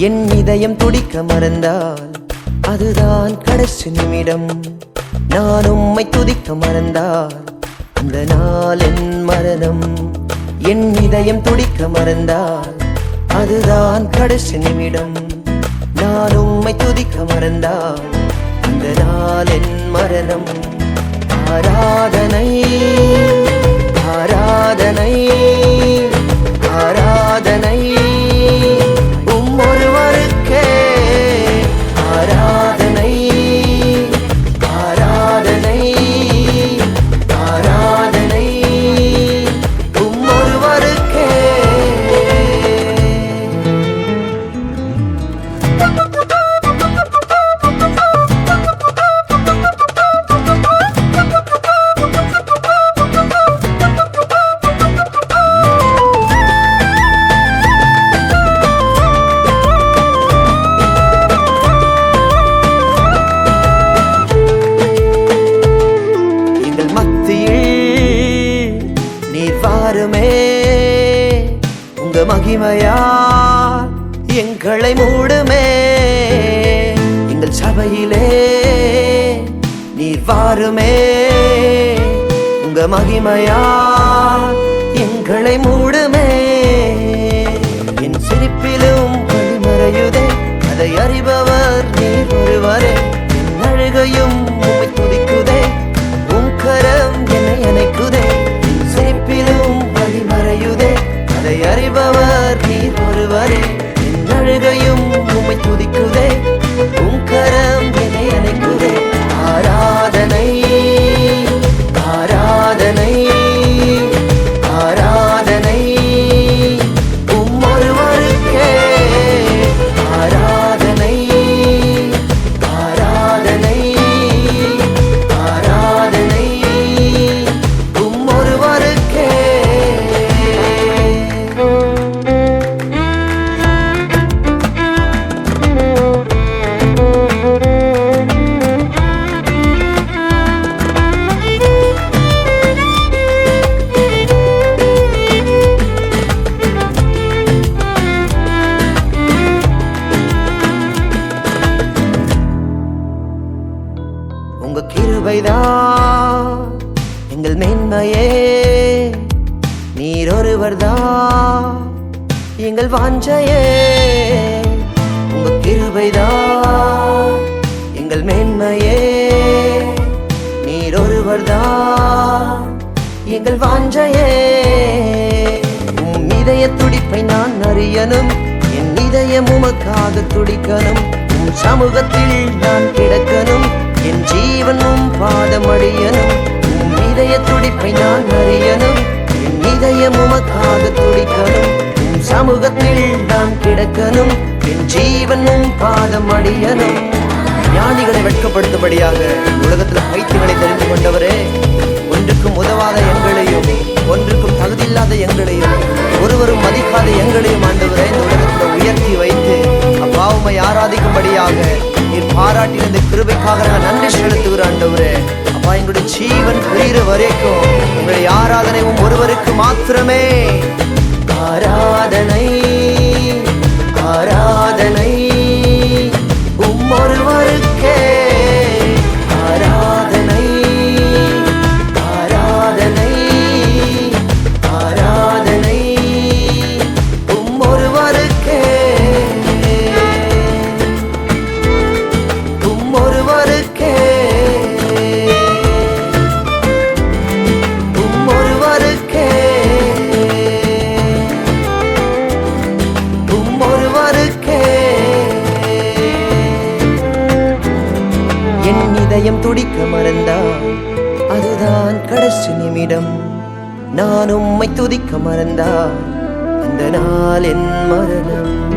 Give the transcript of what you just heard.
என் இதயம் துடிக்க மறந்தால் அதுதான் கடைசி நிமிடம். நான் உம்மை துதிக்க மறந்தால் அந்த நாள் என் மரணம். என் இதயம் துடிக்க மறந்தால் அதுதான் கடைசி நிமிடம். நான் உம்மை துதிக்க மறந்தால் அந்த நாள் என் மரணம். ஆராதனை ஆராதனை ஆராதனை ஒருவருக்கே. ஆராதனை ஆராதனை ஆராதனை ஒருவருக்கே. உங்க மகிமையால் எங்களை மூடுமே. எங்கள் சபையிலே நீர் வாருமே. உங்க மகிமையால் எங்களை மூடுமே. என் சிரிப்பிலும் வழிமறையுதே அதை அறிபவர் நீர் ஒருவரே. என் அழுகையும் உம்மை துதிக்குதே. உம் கரம் என்னை அணைக்குதே. சிரிப்பிலும் வழிமறையுதே அதை அறிபவர் நீர் ஒருவரே. என் அழுகையும் உம்மை துதிக்குதே. உம் கரம் என்னை அணைக்குதே. ஆராதனை ஆராதனை ஆராதனை ஒருவருக்கே. ஆராதனை ஆராதனை ஆராதனை ஒருவருக்கே. உங்க கிருபைதான் எங்கள் மேன்மையே. நீர் ஒருவர்தான் எங்கள் வாஞ்சையே. உங்க கிருபைதான் எங்கள் மேன்மையே. நீர் ஒருவர்தான் எங்கள் வாஞ்சையே. உம் இதய துடிப்பை நான் அறியணும். என் இதயம் உமக்காக துடிக்கணும். உம் சமூகத்தில் நான் கிடக்கணும். என் ஜீவனும் பாதமடியனும். உம் இதய துடிப்பை நான் அறியணும். என் இதயம் உமக்காக துடிக்கணும். உம் சமூகத்தில் நான் கிடக்கணும். என் ஜீவனும் பாதமடியனும். ஞானிகளை வெட்கப்படுத்தும்படியாக உலகத்தில் பைத்தியங்களை தெரிந்து கொண்டவரே, ஒன்றுக்கும் உதவாத எங்களையும் ஒன்றுக்கும் தகுதியில்லாத எங்களையும் ஒருவரும் மதிக்காத எங்களையும் ஆண்டவரே இந்த உலகத்தில் உயர்த்தி வைத்து அப்பாவுமை ஆராதிக்கும்படியாக நீர் பாராட்டின இந்த கிருபைக்காக நான் நன்றி செலுத்துகிற ஆண்டவரே. அப்பா, எங்களுடைய ஜீவன் புரிகிற வரைக்கும் உங்களுடைய ஆராதனையும் ஒருவருக்கு மாத்திரமே. ஆராதனை ஆராதனை ஒருவருக்கே. ஆராதனை ஆராதனை ஆராதனை ஒருவருக்கே. ஒருவருக்கே ஒருவருக்கே ஒருவருக்கே. என் இதயம் துடிக்க மறந்தால் அதுதான் கடைசி நிமிடம். நான் உம்மை துதிக்க மறந்தால் அந்த நாள் என் மரணம்.